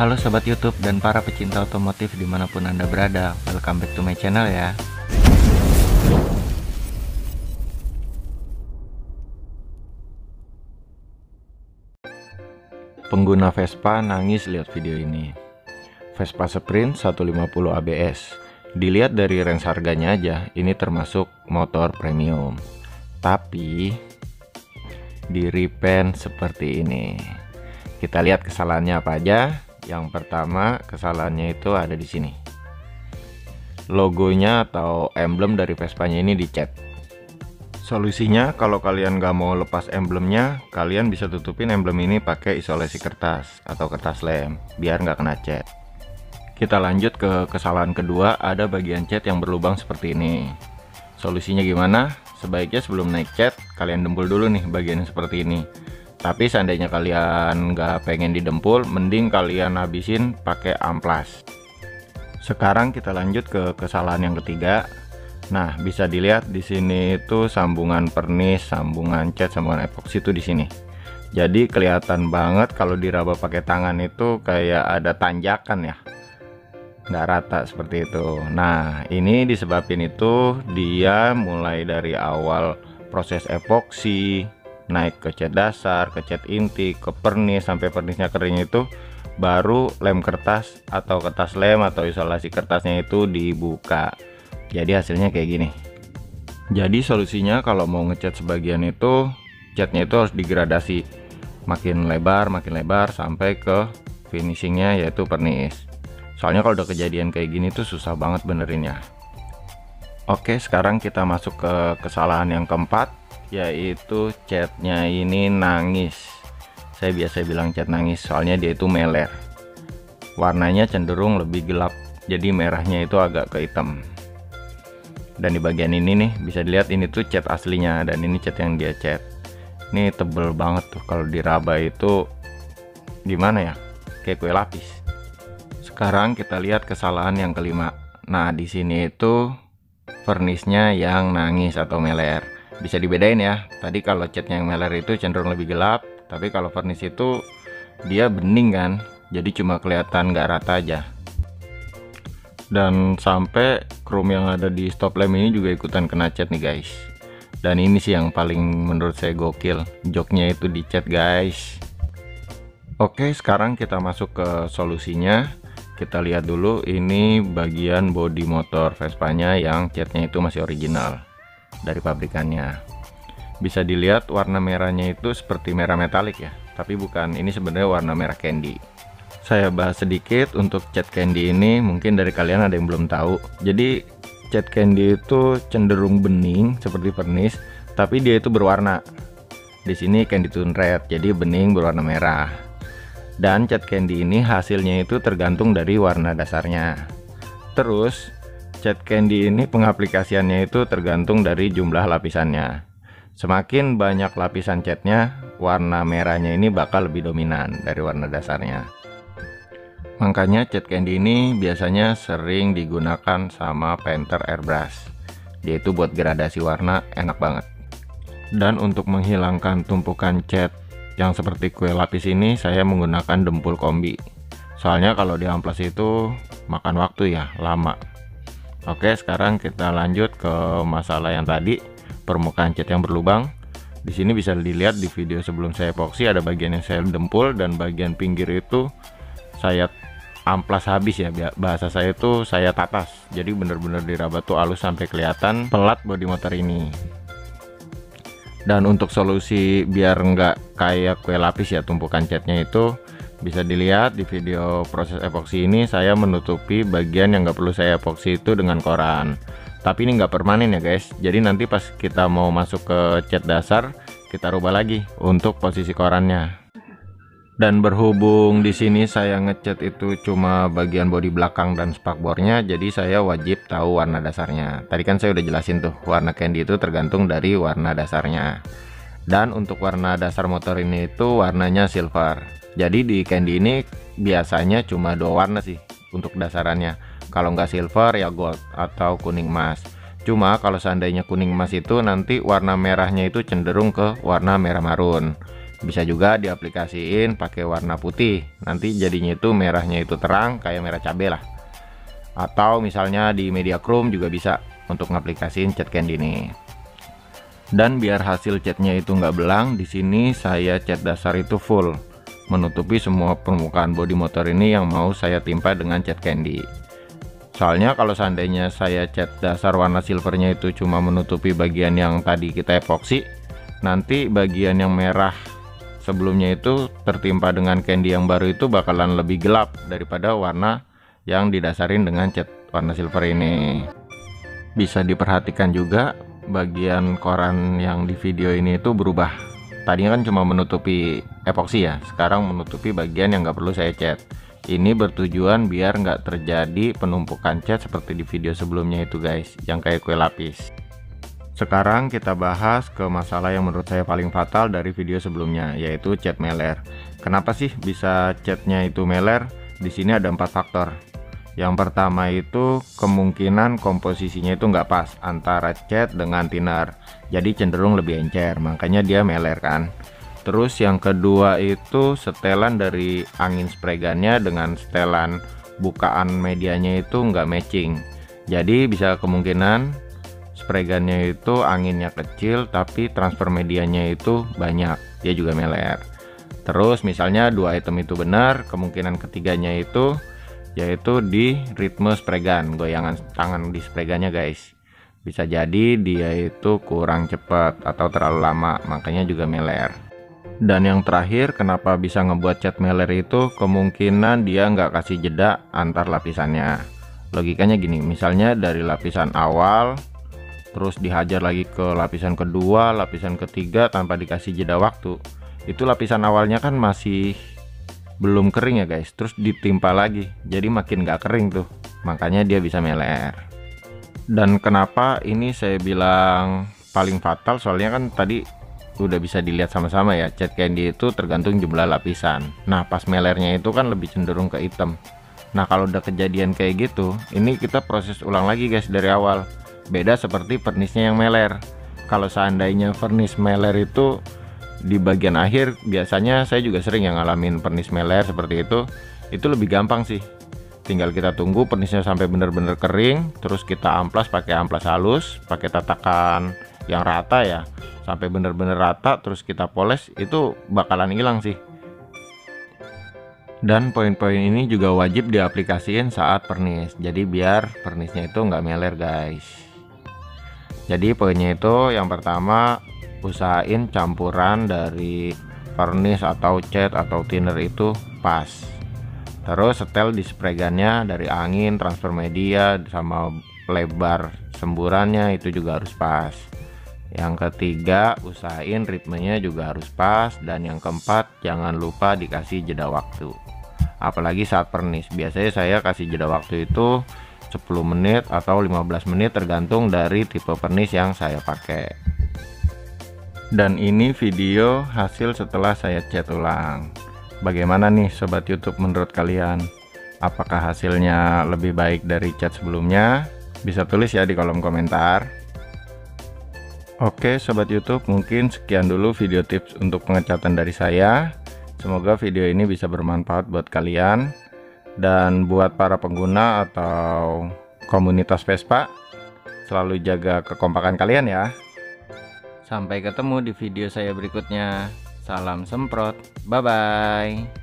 Halo Sobat YouTube dan para pecinta otomotif dimanapun Anda berada, welcome back to my channel ya. Pengguna Vespa nangis lihat video ini. Vespa Sprint 150 ABS. Dilihat dari range harganya aja, ini termasuk motor premium. Tapi di repaint seperti ini. Kita lihat kesalahannya apa aja. Yang pertama, kesalahannya itu ada di sini. Logonya atau emblem dari Vespanya ini dicat. Solusinya, kalau kalian nggak mau lepas emblemnya, kalian bisa tutupin emblem ini pakai isolasi kertas atau kertas lem, biar nggak kena cat. Kita lanjut ke kesalahan kedua, ada bagian cat yang berlubang seperti ini. Solusinya gimana? Sebaiknya sebelum naik cat, kalian dempul dulu nih bagian seperti ini. Tapi seandainya kalian nggak pengen didempul, mending kalian habisin pakai amplas. Sekarang kita lanjut ke kesalahan yang ketiga. Nah, bisa dilihat di sini itu sambungan pernis, sambungan cat, sambungan epoksi itu di sini. Jadi kelihatan banget kalau diraba pakai tangan itu kayak ada tanjakan ya, nggak rata seperti itu. Nah, ini disebabin itu dia mulai dari awal proses epoksi, naik ke cat dasar, ke cat inti, ke pernis, sampai pernisnya kering itu baru lem kertas atau kertas lem atau isolasi kertasnya itu dibuka. Jadi hasilnya kayak gini. Jadi solusinya kalau mau ngecat sebagian itu, catnya itu harus digradasi makin lebar sampai ke finishingnya yaitu pernis. Soalnya kalau udah kejadian kayak gini tuh susah banget benerinnya. Oke, sekarang kita masuk ke kesalahan yang keempat, yaitu catnya ini nangis. Saya biasa bilang cat nangis soalnya dia itu meler. Warnanya cenderung lebih gelap, jadi merahnya itu agak ke hitam. Dan di bagian ini nih bisa dilihat ini tuh cat aslinya dan ini cat yang dia cat. Ini tebel banget tuh, kalau diraba itu gimana ya, kayak kue lapis. Sekarang kita lihat kesalahan yang kelima. Nah, di sini itu vernisnya yang nangis atau meler. Bisa dibedain ya, tadi kalau catnya yang meler itu cenderung lebih gelap, tapi kalau vernis itu dia bening kan, jadi cuma kelihatan nggak rata aja. Dan sampai chrome yang ada di stop lamp ini juga ikutan kena cat nih guys. Dan ini sih yang paling menurut saya gokil, joknya itu dicat guys. Oke, sekarang kita masuk ke solusinya. Kita lihat dulu ini bagian bodi motor Vespanya yang catnya itu masih original dari pabrikannya. Bisa dilihat warna merahnya itu seperti merah metalik ya, tapi bukan, ini sebenarnya warna merah candy. Saya bahas sedikit untuk cat candy ini, mungkin dari kalian ada yang belum tahu. Jadi cat candy itu cenderung bening seperti vernis, tapi dia itu berwarna. Di sini candy tone red, jadi bening berwarna merah. Dan cat candy ini hasilnya itu tergantung dari warna dasarnya. Terus cat candy ini pengaplikasiannya itu tergantung dari jumlah lapisannya. Semakin banyak lapisan catnya, warna merahnya ini bakal lebih dominan dari warna dasarnya. Makanya cat candy ini biasanya sering digunakan sama painter airbrush. Dia itu buat gradasi warna enak banget. Dan untuk menghilangkan tumpukan cat yang seperti kue lapis ini, saya menggunakan dempul kombi. Soalnya kalau di amplas itu makan waktu ya, lama. Oke, sekarang kita lanjut ke masalah yang tadi, permukaan cat yang berlubang. Di sini bisa dilihat di video sebelum saya epoksi ada bagian yang saya dempul dan bagian pinggir itu saya amplas habis ya, bahasa saya itu saya tatas. Jadi bener-bener diraba tuh halus sampai kelihatan pelat bodi motor ini. Dan untuk solusi biar nggak kayak kue lapis ya tumpukan catnya itu, bisa dilihat di video proses epoksi ini saya menutupi bagian yang nggak perlu saya epoksi itu dengan koran. Tapi ini nggak permanen ya guys, jadi nanti pas kita mau masuk ke cat dasar kita rubah lagi untuk posisi korannya. Dan berhubung di sini saya ngecat itu cuma bagian bodi belakang dan spakbornya, jadi saya wajib tahu warna dasarnya. Tadi kan saya udah jelasin tuh, warna candy itu tergantung dari warna dasarnya. Dan untuk warna dasar motor ini itu warnanya silver. Jadi di candy ini biasanya cuma dua warna sih untuk dasarannya. Kalau nggak silver ya gold atau kuning emas. Cuma kalau seandainya kuning emas itu nanti warna merahnya itu cenderung ke warna merah marun. Bisa juga diaplikasiin pakai warna putih, nanti jadinya itu merahnya itu terang kayak merah cabai lah. Atau misalnya di media chrome juga bisa untuk ngaplikasiin cat candy nih. Dan biar hasil catnya itu nggak belang, di sini saya cat dasar itu full, menutupi semua permukaan bodi motor ini yang mau saya timpa dengan cat candy. Soalnya kalau seandainya saya cat dasar warna silvernya itu cuma menutupi bagian yang tadi kita epoksi, nanti bagian yang merah sebelumnya itu tertimpa dengan candy yang baru itu bakalan lebih gelap daripada warna yang didasarin dengan cat warna silver ini. Bisa diperhatikan juga bagian koran yang di video ini itu berubah. Tadinya kan cuma menutupi epoksi ya, sekarang menutupi bagian yang nggak perlu saya cat. Ini bertujuan biar nggak terjadi penumpukan cat seperti di video sebelumnya itu guys, yang kayak kue lapis. Sekarang kita bahas ke masalah yang menurut saya paling fatal dari video sebelumnya, yaitu cat meler. Kenapa sih bisa catnya itu meler? Di sini ada 4 faktor. Yang pertama itu kemungkinan komposisinya itu nggak pas antara cat dengan thinner, jadi cenderung lebih encer, makanya dia meler kan. Terus yang kedua itu setelan dari angin spray gunnya dengan setelan bukaan medianya itu nggak matching, jadi bisa kemungkinan spray gunnya itu anginnya kecil tapi transfer medianya itu banyak, dia juga meler. Terus misalnya dua item itu benar, kemungkinan ketiganya itu yaitu di ritme spray gun, goyangan tangan di spray gunnya guys. Bisa jadi dia itu kurang cepat atau terlalu lama, makanya juga meler. Dan yang terakhir, kenapa bisa ngebuat cat meler itu kemungkinan dia nggak kasih jeda antar lapisannya. Logikanya gini, misalnya dari lapisan awal terus dihajar lagi ke lapisan kedua, lapisan ketiga tanpa dikasih jeda waktu, itu lapisan awalnya kan masih belum kering ya guys, terus ditimpa lagi, jadi makin gak kering tuh, makanya dia bisa meler. Dan kenapa ini saya bilang paling fatal, soalnya kan tadi udah bisa dilihat sama-sama ya, cat candy itu tergantung jumlah lapisan. Nah pas melernya itu kan lebih cenderung ke hitam. Nah kalau udah kejadian kayak gitu, ini kita proses ulang lagi guys dari awal. Beda seperti vernisnya yang meler. Kalau seandainya vernis meler itu di bagian akhir, biasanya saya juga sering yang ngalamin vernis meler seperti itu lebih gampang sih. Tinggal kita tunggu vernisnya sampai benar-benar kering, terus kita amplas pakai amplas halus, pakai tatakan yang rata ya, sampai benar-benar rata, terus kita poles, itu bakalan hilang sih. Dan poin-poin ini juga wajib diaplikasiin saat vernis, jadi biar vernisnya itu nggak meler guys. Jadi poinnya itu yang pertama, usahain campuran dari vernis atau cat atau thinner itu pas. Terus setel di spray gunnya dari angin, transfer media, sama lebar semburannya itu juga harus pas. Yang ketiga, usahain ritmenya juga harus pas. Dan yang keempat, jangan lupa dikasih jeda waktu, apalagi saat vernis. Biasanya saya kasih jeda waktu itu 10 menit atau 15 menit tergantung dari tipe vernis yang saya pakai. Dan ini video hasil setelah saya cat ulang. Bagaimana nih sobat YouTube menurut kalian? Apakah hasilnya lebih baik dari cat sebelumnya? Bisa tulis ya di kolom komentar. Oke sobat YouTube, mungkin sekian dulu video tips untuk pengecatan dari saya. Semoga video ini bisa bermanfaat buat kalian. Dan buat para pengguna atau komunitas Vespa, selalu jaga kekompakan kalian ya. Sampai ketemu di video saya berikutnya. Salam semprot, bye bye.